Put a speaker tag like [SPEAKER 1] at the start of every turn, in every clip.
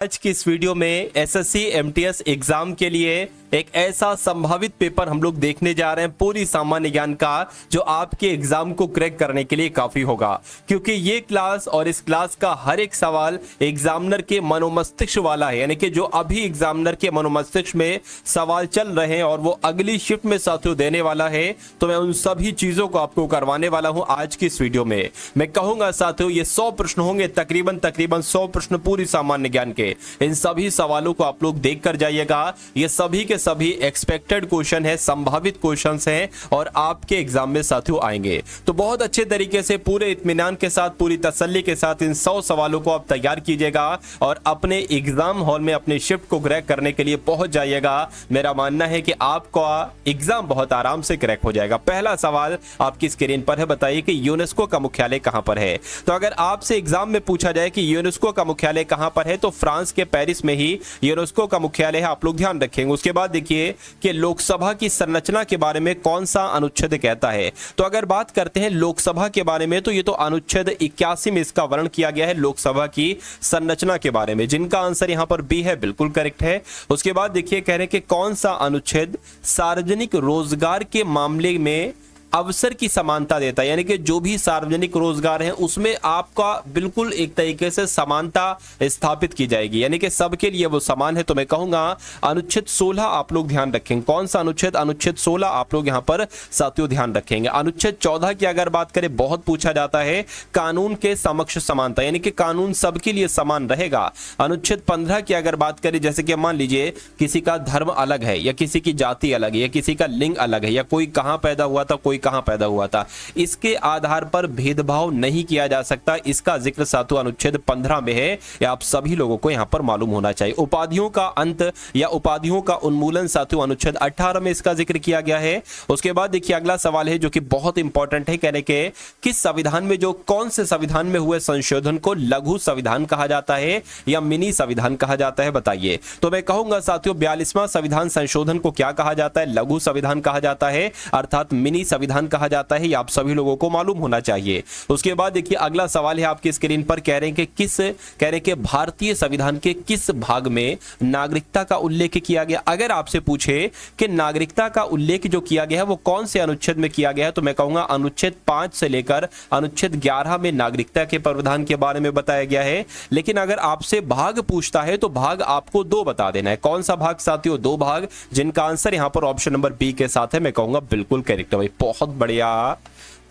[SPEAKER 1] आज की इस वीडियो में एसएससी एमटीएस एग्जाम के लिए एक ऐसा संभावित पेपर हम लोग देखने जा रहे हैं पूरी सामान्य ज्ञान का, जो आपके एग्जाम को क्रैक करने के लिए काफी होगा। क्योंकि ये क्लास और इस क्लास का हर एक सवाल एग्जामिनर के मनोमस्तिष्क वाला है, यानी कि जो अभी एग्जामिनर के मनोमस्तिष्क में सवाल चल रहे हैं और वो अगली शिफ्ट में साथियों देने वाला है। तो मैं उन सभी चीजों को आपको करवाने वाला हूं आज की इस वीडियो में। मैं कहूंगा साथियों ये 100 प्रश्न होंगे, तकरीबन 100 प्रश्न पूरी सामान्य ज्ञान के। इन सभी सवालों को आप लोग देख कर जाइएगा। ये सभी के सभी एक्सपेक्टेड क्वेश्चन है, संभावित क्वेश्चंस हैं और आपके एग्जाम में साथियों आएंगे। तो बहुत अच्छे तरीके से पूरे इत्मीनान के साथ, पूरी तसल्ली के साथ इन 100 सवालों को आप तैयार कीजिएगा और अपने एग्जाम हॉल में अपने शिफ्ट को क्रैक करने के लिए पहुंच जाइएगा। मेरा मानना है कि आपका एग्जाम बहुत आराम से क्रैक हो जाएगा। पहला सवाल आपकी स्क्रीन पर है, बताइए कि यूनेस्को का मुख्यालय कहां पर है। तो अगर आपसे एग्जाम में पूछा जाए कि यूनेस्को का मुख्यालय कहां पर है, तो फ्रांस के पेरिस में ही यूनेस्को का मुख्यालय है। आप लोग ध्यान रखेंगे। उसके बाद देखिए कि लोकसभा की संरचना के बारे में कौन सा अनुच्छेद कहता है। तो अगर बात करते हैं लोकसभा के बारे में, तो ये तो अनुच्छेद 81 में इसका वर्णन किया गया है लोकसभा की संरचना के बारे में, जिनका आंसर यहां पर बी है, बिल्कुल करेक्ट है। उसके बाद देखिए कह रहे हैं कि कौन सा अनुच्छेद सार्वजनिक रोजगार के मामले में अवसर की समानता देता है, यानी कि जो भी सार्वजनिक रोजगार है उसमें आपका बिल्कुल एक तरीके से समानता स्थापित की जाएगी, यानी कि सबके लिए वो समान है। तो मैं कहूंगा अनुच्छेद 16 आप लोग ध्यान रखेंगे। कौन सा अनुच्छेद? अनुच्छेद 16 आप लोग यहां पर साथियों ध्यान रखेंगे। अनुच्छेद 14 की अगर बात करें, बहुत पूछा जाता है, कानून के समक्ष समानता, यानी कि कानून सबके लिए समान रहेगा। अनुच्छेद 15 की अगर बात करें, जैसे कि मान लीजिए किसी का धर्म अलग है या किसी की जाति अलग है या किसी का लिंग अलग है या कोई कहां पैदा हुआ था, कोई कहां पैदा हुआ था, इसके आधार पर भेदभाव नहीं किया जा सकता। इसका जिक्र साथियों अनुच्छेद 15 में है। यह आप सभी लोगों को यहां पर मालूम होना चाहिए। उपाधियों का अंत या उपाधियों का उन्मूलन साथियों अनुच्छेद 18 में इसका जिक्र किया गया है। उसके बाद देखिए अगला सवाल है जो कि बहुत इंपॉर्टेंट है, कहने के किस संविधान में, जो कौन से संविधान में हुए संशोधन को लघु संविधान कहा जाता है या मिनी संविधान कहा जाता है, बताइए। तो मैं कहूंगा साथियों 42वां संविधान संशोधन को क्या कहा जाता है? लघु संविधान कहा जाता है, अर्थात मिनी संविधान कहा जाता है। ये आप सभी लोगों को मालूम होना चाहिए। उसके बाद देखिए अगला सवाल है आपकी स्क्रीन पर, कह रहे हैं कि भारतीय संविधान के किस भाग में नागरिकता का उल्लेख किया गया। अगर आपसे पूछे कि नागरिकता का उल्लेख जो किया गया है वो कौन से अनुच्छेद में किया गया है, तो मैं कहूंगा अनुच्छेद 5 से लेकर अनुच्छेद 11 में नागरिकता के प्रावधान के बारे में बताया गया है। लेकिन अगर आपसे भाग पूछता है तो भाग आपको 2 बता देना है। कौन सा भाग साथियों? 2 भाग, जिनका आंसर यहां पर ऑप्शन नंबर बी के साथ है। मैं कहूंगा बिल्कुल करेक्ट है भाई, बहुत बढ़िया,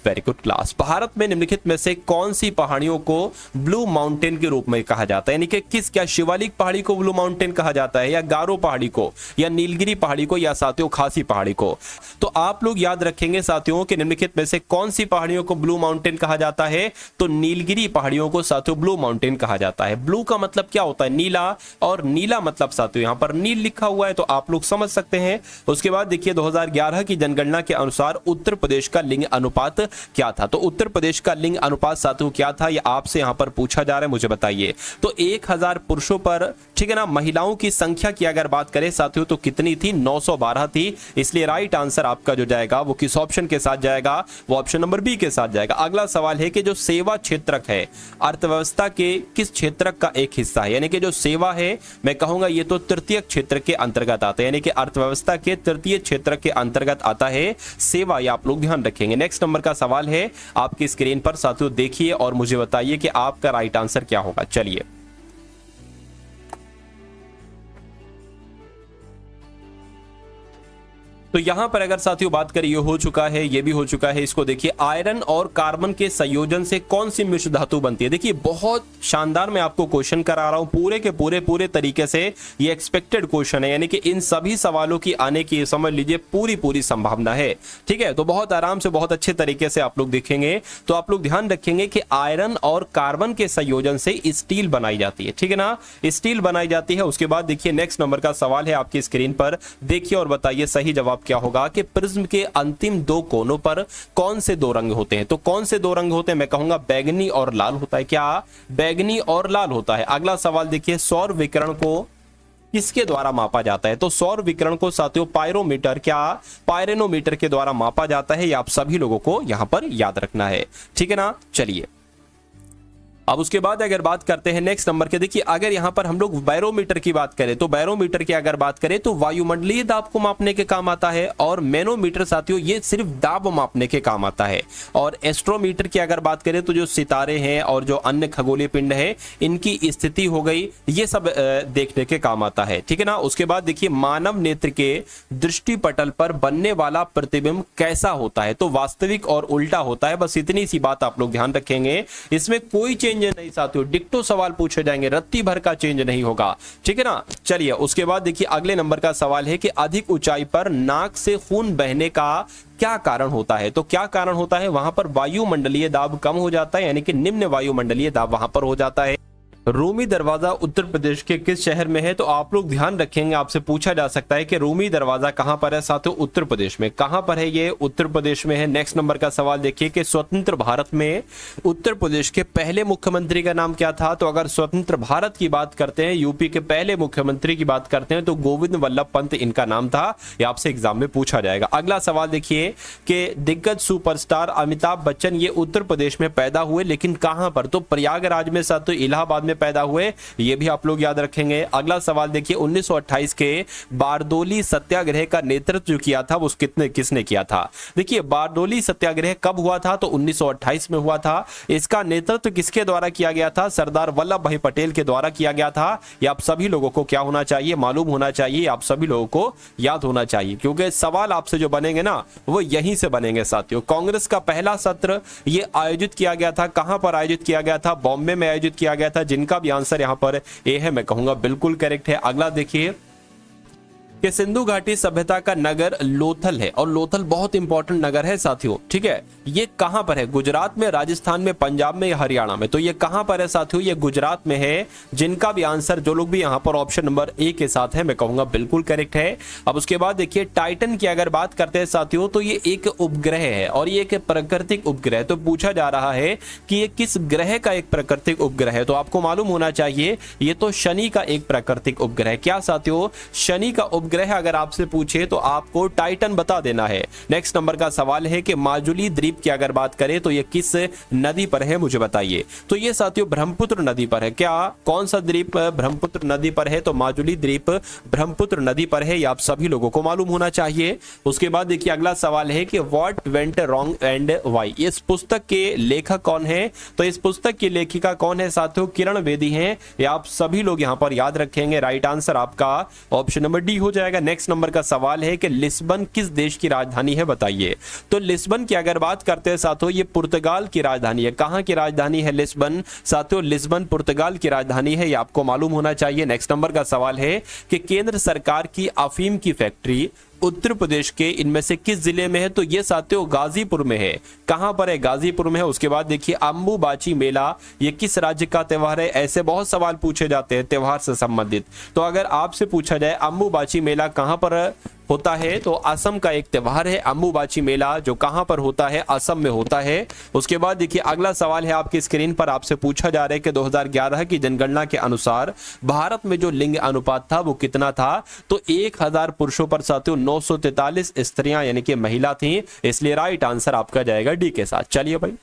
[SPEAKER 1] वेरी गुड क्लास। भारत में निम्नलिखित में से कौन सी पहाड़ियों को ब्लू माउंटेन के रूप में कहा जाता है, यानी कि क्या शिवालिक पहाड़ी को ब्लू माउंटेन कहा जाता है या गारो पहाड़ी को या नीलगिरी पहाड़ी को या साथियों खासी पहाड़ी को? तो आप लोग याद रखेंगे साथियों कि निम्नलिखित में से कौन सी पहाड़ियों को ब्लू माउंटेन कहा जाता है, तो नीलगिरी पहाड़ियों को साथियों ब्लू माउंटेन कहा जाता है। ब्लू का मतलब क्या होता है? नीला, और नीला मतलब साथियों यहां पर नील लिखा हुआ है, तो आप लोग समझ सकते हैं। उसके बाद देखिए 2011 की जनगणना के अनुसार उत्तर प्रदेश का लिंग अनुपात क्या था। तो उत्तर प्रदेश का लिंग अनुपात साथियों क्या था, ये आपसे यहां पर पूछा जा रहा है, मुझे बताइए। तो 1000 पुरुषों पर, ठीक है ना, महिलाओं की संख्या की अगर बात करें साथियों तो कितनी थी? 912 थी। इसलिए राइट आंसर आपका जो जाएगा वो किस ऑप्शन के साथ जाएगा? वो ऑप्शन नंबर बी के साथ जाएगा। अगला सवाल है कि जो सेवा क्षेत्रक है अर्थव्यवस्था के किस क्षेत्रक का एक हिस्सा है, यानी कि जो सेवा है मैं कहूंगा ये तो तृतीय क्षेत्र के अंतर्गत आता है, यानी कि अर्थव्यवस्था के तृतीय क्षेत्र के अंतर्गत आता है सेवा। ये आप लोग ध्यान रखेंगे। नेक्स्ट नंबर का सवाल है आपकी स्क्रीन पर साथियों, देखिए और मुझे बताइए कि आपका राइट आंसर क्या होगा। चलिए तो यहां पर अगर साथियों बात करें, ये हो चुका है, ये भी हो चुका है। इसको देखिए, आयरन और कार्बन के संयोजन से कौन सी मिश्र धातु बनती है। देखिए बहुत शानदार मैं आपको क्वेश्चन करा रहा हूं, पूरे के पूरे तरीके से ये एक्सपेक्टेड क्वेश्चन है, यानी कि इन सभी सवालों की आने की समझ लीजिए पूरी संभावना है। ठीक है, तो बहुत आराम से बहुत अच्छे तरीके से आप लोग देखेंगे। तो आप लोग ध्यान रखेंगे कि आयरन और कार्बन के संयोजन से स्टील बनाई जाती है, ठीक है ना, स्टील बनाई जाती है। उसके बाद देखिए नेक्स्ट नंबर का सवाल है आपकी स्क्रीन पर, देखिए और बताइए सही जवाब क्या होगा कि प्रिज्म के अंतिम 2 कोनों पर कौन से 2 रंग होते हैं। तो कौन से 2 रंग होते हैं? मैं कहूंगा बैगनी और लाल होता है। क्या? बैगनी और लाल होता है। अगला सवाल देखिए, सौर विकिरण को किसके द्वारा मापा जाता है? तो सौर विकिरण को साथियों पायरोमीटर, क्या पायरेनोमीटर के द्वारा मापा जाता है। ये आप सभी लोगों को यहां पर याद रखना है, ठीक है ना। चलिए अब उसके बाद अगर बात करते हैं नेक्स्ट नंबर के, देखिए अगर यहां पर हम लोग बैरोमीटर की बात करें तो बैरोमीटर की अगर बात करें तो वायुमंडलीय दाब को मापने के काम आता है, और मैनोमीटर साथियों ये सिर्फ दाब मापने के काम आता है, और एस्ट्रोमीटर की अगर बात करें तो जो सितारे हैं और जो अन्य खगोलीय पिंड है इनकी स्थिति हो गई, ये सब देखने के काम आता है, ठीक है ना। उसके बाद देखिए मानव नेत्र के दृष्टि पटल पर बनने वाला प्रतिबिंब कैसा होता है, तो वास्तविक और उल्टा होता है, बस इतनी सी बात आप लोग ध्यान रखेंगे, इसमें कोई चेंज नहीं साथियों, डिक्टो सवाल पूछे जाएंगे, रत्ती भर का चेंज नहीं होगा, ठीक है ना। चलिए उसके बाद देखिए अगले नंबर का सवाल है कि अधिक ऊंचाई पर नाक से खून बहने का क्या कारण होता है, तो क्या कारण होता है, वहां पर वायुमंडलीय दाब कम हो जाता है, यानी कि निम्न वायुमंडलीय दाब वहां पर हो जाता है। रूमी दरवाजा उत्तर प्रदेश के किस शहर में है, तो आप लोग ध्यान रखेंगे, आपसे पूछा जा सकता है कि रूमी दरवाजा कहां पर है साथियों, उत्तर प्रदेश में, कहां पर है ये, उत्तर प्रदेश में है। नेक्स्ट नंबर का सवाल देखिए कि स्वतंत्र भारत में उत्तर प्रदेश के पहले मुख्यमंत्री का नाम क्या था, तो अगर स्वतंत्र भारत की बात करते हैं, यूपी के पहले मुख्यमंत्री की बात करते हैं तो गोविंद वल्लभ पंत इनका नाम था, ये आपसे एग्जाम में पूछा जाएगा। अगला सवाल देखिए कि दिग्गज सुपरस्टार अमिताभ बच्चन ये उत्तर प्रदेश में पैदा हुए, लेकिन कहां पर, तो प्रयागराज में साथियों, इलाहाबाद में पैदा हुए, ये भी आप लोग याद रखेंगे। अगला सवाल देखिए 1928 के बारडोली सत्याग्रह का नेतृत्व जो किया था वो किसने किया था, देखिए बारडोली सत्याग्रह कब हुआ था, तो 1928 में हुआ था। इसका नेतृत्व किसके द्वारा किया गया था, सरदार वल्लभ भाई पटेल के द्वारा किया गया था। ये आप सभी लोगों को क्या होना चाहिए, मालूम होना चाहिए, आप सभी लोगों को याद होना चाहिए, क्योंकि सवाल आपसे जो बनेंगे ना वो यहीं से बनेंगे साथियों। कांग्रेस का पहला सत्र ये आयोजित किया गया था, कहां पर आयोजित किया गया था, बॉम्बे में आयोजित किया गया था, जिनका भी आंसर यहां पर ए है, मैं कहूंगा बिल्कुल करेक्ट है। अगला देखिए कि सिंधु घाटी सभ्यता का नगर लोथल है, और लोथल बहुत इंपॉर्टेंट नगर है साथियों, ठीक है। ये कहां पर है, गुजरात में, राजस्थान में, पंजाब में या हरियाणा में, तो ये कहां पर है साथियों, ये गुजरात में है। जिनका भी आंसर जो लोग भी यहां पर ऑप्शन नंबर ए के साथ है, मैं कहूंगा बिल्कुल करेक्ट है। अब उसके बाद देखिए टाइटन की अगर बात करते हैं साथियों तो ये एक उपग्रह है, और ये एक प्राकृतिक उपग्रह, तो पूछा जा रहा है कि ये किस ग्रह का एक प्राकृतिक उपग्रह है, तो आपको मालूम होना चाहिए ये तो शनि का एक प्राकृतिक उपग्रह। क्या साथियों, शनि का ग्रह अगर आपसे पूछे तो आपको टाइटन बता देना है। नेक्स्ट नंबर का सवाल है कि माजुली द्वीप की अगर बात करें तो ये किस नदी पर है, मुझे बताइए, तो ये साथियों ब्रह्मपुत्र नदी पर है। क्या, कौन सा द्वीप ब्रह्मपुत्र नदी पर है, तो माजुली द्वीप ब्रह्मपुत्र नदी पर है, ये आप सभी लोगों को मालूम होना चाहिए। उसके बाद देखिए अगला सवाल है कि what went wrong and why, इस पुस्तक के लेखक कौन है, तो इस पुस्तक की लेखिका कौन है साथियों, किरण बेदी हैं, ये आप सभी लोग यहां पर याद रखेंगे। राइट आंसर आपका ऑप्शन नंबर डी हो जाएगा। नेक्स्ट नंबर का सवाल है कि लिस्बन किस देश की राजधानी है, बताइए, तो लिस्बन की अगर बात करते हैं साथियों ये पुर्तगाल की राजधानी है। कहां की राजधानी है लिस्बन, साथियों लिस्बन पुर्तगाल की राजधानी है, ये आपको मालूम होना चाहिए। नेक्स्ट नंबर का सवाल है कि केंद्र सरकार की अफीम की फैक्ट्री उत्तर प्रदेश के इनमें से किस जिले में है, तो ये साथियों गाजीपुर में है। कहां पर है, गाजीपुर में है। उसके बाद देखिए अंबुबाची मेला ये किस राज्य का त्योहार है, ऐसे बहुत सवाल पूछे जाते हैं त्योहार से संबंधित, तो अगर आपसे पूछा जाए अंबुबाची मेला कहां पर होता है, तो असम का एक त्योहार है अंबुबाची मेला, जो कहां पर होता है, असम में होता है। उसके बाद देखिए अगला सवाल है आपकी स्क्रीन पर, आपसे पूछा जा रहा है कि 2011 की जनगणना के अनुसार भारत में जो लिंग अनुपात था वो कितना था, तो 1000 पुरुषों पर साथियों 943 स्त्रियां यानी कि महिला थी, इसलिए राइट आंसर आपका जाएगा डी के साथ। चलिए भाई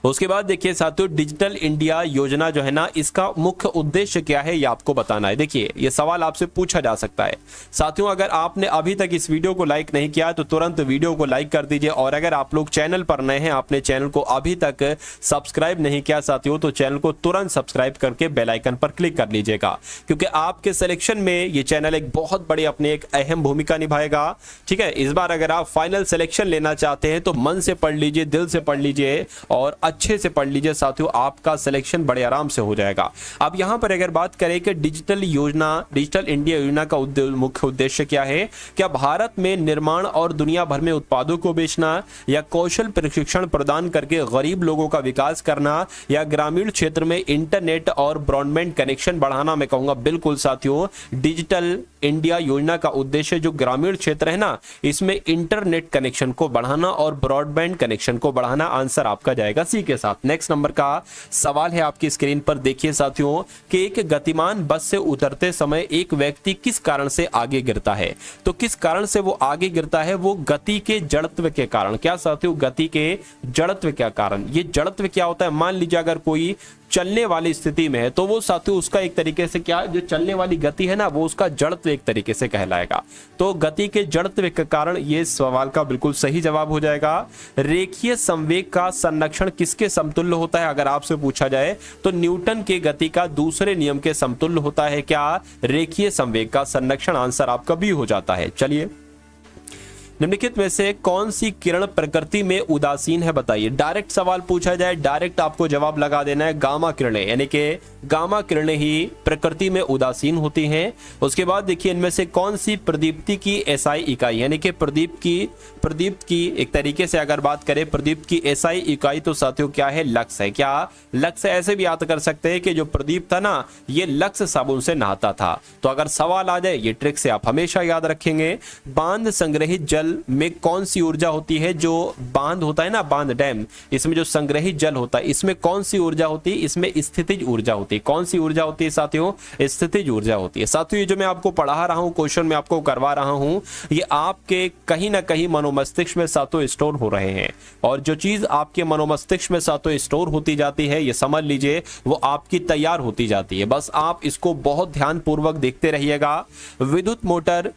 [SPEAKER 1] उसके बाद देखिए साथियों डिजिटल इंडिया योजना जो है ना, इसका मुख्य उद्देश्य क्या है ये आपको बताना है। देखिए ये सवाल आपसे पूछा जा सकता है साथियों, अगर आपने अभी तक इस वीडियो को लाइक नहीं किया तो तुरंत वीडियो को लाइक कर दीजिए, और अगर आप लोग चैनल पर नए हैं, आपने चैनल को अभी तक सब्सक्राइब नहीं किया साथियों, तो चैनल को तुरंत सब्सक्राइब करके बेल आइकन पर क्लिक कर लीजिएगा, क्योंकि आपके सिलेक्शन में ये चैनल एक बहुत बड़ी अपनी एक अहम भूमिका निभाएगा। ठीक है, इस बार अगर आप फाइनल सिलेक्शन लेना चाहते हैं तो मन से पढ़ लीजिए, दिल से पढ़ लीजिए और अच्छे से पढ़ लीजिए साथियों, आपका सिलेक्शन बड़े आराम से हो जाएगा। अब यहां पर अगर बात करें कि डिजिटल इंडिया योजना का मुख्य उद्देश्य क्या है, क्या भारत में निर्माण और दुनिया भर में उत्पादों को बेचना, या कौशल प्रशिक्षण प्रदान करके गरीब लोगों का विकास करना, या ग्रामीण क्षेत्र में इंटरनेट और ब्रॉडबैंड कनेक्शन बढ़ाना, मैं कहूंगा बिल्कुल साथियों डिजिटल इंडिया योजना का उद्देश्य जो ग्रामीण क्षेत्र है ना, इसमें इंटरनेट कनेक्शन को बढ़ाना और ब्रॉडबैंड कनेक्शन को बढ़ाना। आंसर आपका जाएगा सी के साथ। नेक्स्ट नंबर का सवाल है आपकी स्क्रीन पर, देखिए साथियों कि एक गतिमान बस से उतरते समय एक व्यक्ति किस कारण से आगे गिरता है। तो किस कारण से वो आगे गिरता है? वो गति के जड़त्व के कारण। क्या साथियों? गति के जड़त्व के कारण। ये जड़त्व क्या होता है? मान लीजिए अगर कोई चलने वाली स्थिति में है तो वो साथियों उसका एक तरीके से क्या, जो चलने वाली गति है ना, वो उसका जड़त्व एक तरीके से कहलाएगा। तो गति के जड़त्व के कारण ये सवाल का बिल्कुल सही जवाब हो जाएगा। रेखीय संवेग का संरक्षण किसके समतुल्य होता है? अगर आपसे पूछा जाए तो न्यूटन के गति का दूसरे नियम के समतुल्य होता है। क्या? रेखीय संवेग का संरक्षण। आंसर आपका बी हो जाता है। चलिए, निम्नलिखित में से कौन सी किरण प्रकृति में उदासीन है? बताइए। डायरेक्ट सवाल पूछा जाए, डायरेक्ट आपको जवाब लगा देना है। गामा किरणें, यानी कि गामा किरणें ही प्रकृति में उदासीन होती हैं। उसके बाद देखिए इनमें से कौन सी प्रदीप्ति की एसआई इकाई, यानी कि प्रदीप्त की एक तरीके से अगर बात करें प्रदीप्त की एसआई इकाई तो साथियों क्या है? लक्स है। क्या? लक्स। ऐसे भी याद कर सकते हैं कि जो प्रदीप था ना, ये लक्स साबुन से नहाता था। तो अगर सवाल आ जाए, ये ट्रिक से आप हमेशा याद रखेंगे। बांध संग्रहित जल में कौन सी ऊर्जा होती है? जो बांध होता है ना, बांध डैम, इसमें जो संग्रहित जल होता है, इसमें कौन सी ऊर्जा होती है? इसमें स्थितिज ऊर्जा होती है। कौन सी ऊर्जा होती है साथियों? स्थितिज ऊर्जा होती है। साथियों ये जो मैं आपको पढ़ा रहा हूं, क्वेश्चन में आपको करवा रहा हूं, ये आपके कहीं ना कहीं मनोमस्तिष्क में साथियों स्टोर हो रहे हैं। और जो चीज आपके मनोमस्तिष्क में साथियों स्टोर होती जाती है, ये समझ लीजिए वो आपकी तैयार होती जाती है। बस आप इसको बहुत ध्यानपूर्वक देखते रहिएगा। विद्युत मोटर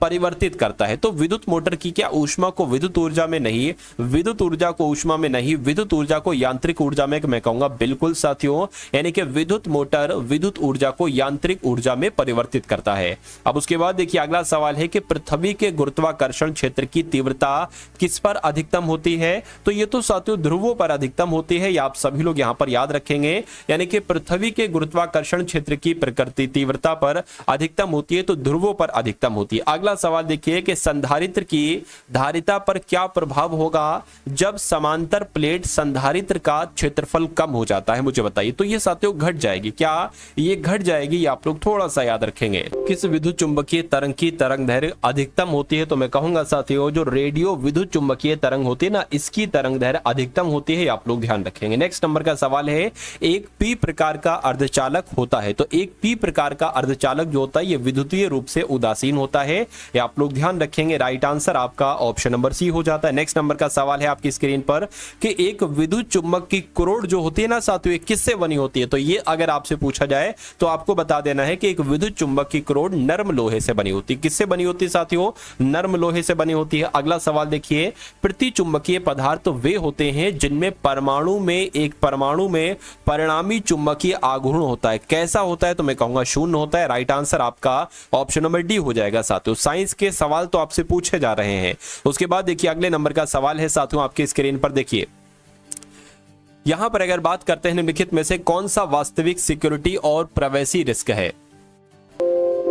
[SPEAKER 1] परिवर्तित करता है। तो विद्युत मोटर की क्या ऊष्मा को विद्युत ऊर्जा में नहीं, विद्युत ऊर्जा को ऊष्मा में नहीं, विद्युत ऊर्जा को यांत्रिक ऊर्जा में, मैं कहूंगा बिल्कुल साथियों, यानी कि विद्युत मोटर विद्युत ऊर्जा को यांत्रिक ऊर्जा में परिवर्तित करता है। अब उसके बाद देखिए अगला सवाल है कि पृथ्वी के गुरुत्वाकर्षण क्षेत्र की तीव्रता किस पर अधिकतम होती है? तो ये तो साथियों ध्रुवों पर अधिकतम होती है। ये आप सभी लोग यहां पर याद रखेंगे, यानी कि पृथ्वी के गुरुत्वाकर्षण क्षेत्र की प्रकृति तीव्रता पर अधिकतम होती है, तो ध्रुवों पर अधिकतम होती है। अगला सवाल देखिए कि संधारित्र की धारिता पर क्या प्रभाव होगा जब समांतर प्लेट संधारित्र का क्षेत्रफल कम हो जाता है? मुझे बताइए। तो ये साथियों घट जाएगी। क्या? ये घट जाएगी। ये आप लोग थोड़ा सा याद रखेंगे। किस विद्युत चुंबकीय तरंग की तरंग दैर्घ्य अधिकतम होती है? तो मैं कहूंगा साथियों जो रेडियो विद्युत चुंबकीय तरंग होती है ना, इसकी तरंग दैर्घ्य अधिकतम होती है। आप लोग ध्यान रखेंगे। नेक्स्ट नंबर का सवाल है, एक पी प्रकार का अर्धचालक होता है। तो एक पी प्रकार का अर्धचालक जो होता है ये विद्युतीय रूप से उदासीन होता है। ये आप लोग ध्यान रखेंगे। राइट आंसर आपका ऑप्शन नंबर सी हो जाता है। नेक्स्ट नंबर का सवाल है आपकी स्क्रीन पर कि एक विद्युत चुंबक की करोड़ जो होती है ना साथियों, ये किससे बनी होती है? तो ये अगर आपसे पूछा जाए तो आपको बता देना है कि एक विद्युत चुंबक की करोड़ नर्म लोहे से बनी होती है। किससे बनी होती है साथियों? नर्म लोहे से बनी होती है। अगला सवाल देखिए, प्रतिचुंबकीय पदार्थ तो वे होते हैं जिनमें परमाणु में, एक परमाणु में परिणामी चुंबकीय आघूर्ण होता है। कैसा होता है? तो मैं कहूंगा शून्य होता है। राइट आंसर आपका ऑप्शन नंबर डी हो जाएगा साथियों। साइंस के सवाल तो आपसे पूछे जा रहे हैं। उसके बाद देखिए अगले नंबर का सवाल है साथियों आपकी स्क्रीन पर। देखिए यहां पर अगर बात करते हैं निम्नलिखित में से कौन सा वास्तविक सिक्योरिटी और प्राइवेसी रिस्क है?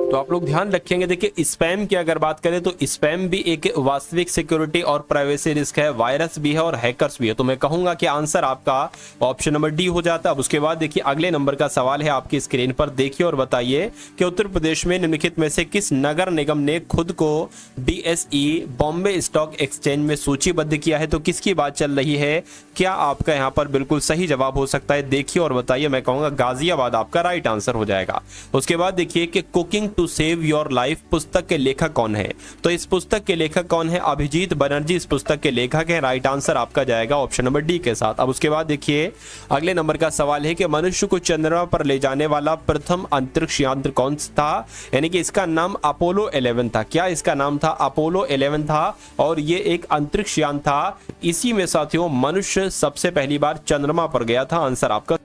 [SPEAKER 1] तो आप लोग ध्यान रखेंगे। देखिए स्पैम की अगर बात करें तो स्पैम भी एक वास्तविक सिक्योरिटी और प्राइवेसी रिस्क है, वायरस भी है और हैकर्स भी है। तो मैं कहूंगा कि आंसर आपका ऑप्शन नंबर डी हो जाता है। अब उसके बाद देखिए अगले नंबर का सवाल है आपकी स्क्रीन पर। देखिए और बताइए कि उत्तर प्रदेश में निम्नलिखित में से किस नगर निगम ने खुद को BSE बॉम्बे स्टॉक एक्सचेंज में सूचीबद्ध किया है? तो किसकी बात चल रही है? क्या आपका यहाँ पर बिल्कुल सही जवाब हो सकता है? देखिए और बताइए। मैं कहूंगा गाजियाबाद आपका राइट आंसर हो जाएगा। उसके बाद देखिए कि cooking to save your life पुस्तक के लेखक कौन है? तो इस पुस्तक के लेखक कौन है? अभिजीत बनर्जी इस पुस्तक के लेखक हैं। राइट आंसर आपका जाएगा ऑप्शन नंबर डी के साथ। अब उसके बाद देखिए अगले नंबर का सवाल है कि मनुष्य को चंद्रमा पर ले जाने वाला प्रथम अंतरिक्ष यान कौन सा था? यानी कि इसका नाम अपोलो 11 था। क्या इसका नाम था? अपोलो 11 था और ये एक अंतरिक्ष यान था। इसी में साथियों मनुष्य सबसे पहली बार चंद्रमा पर गया था। आंसर आपका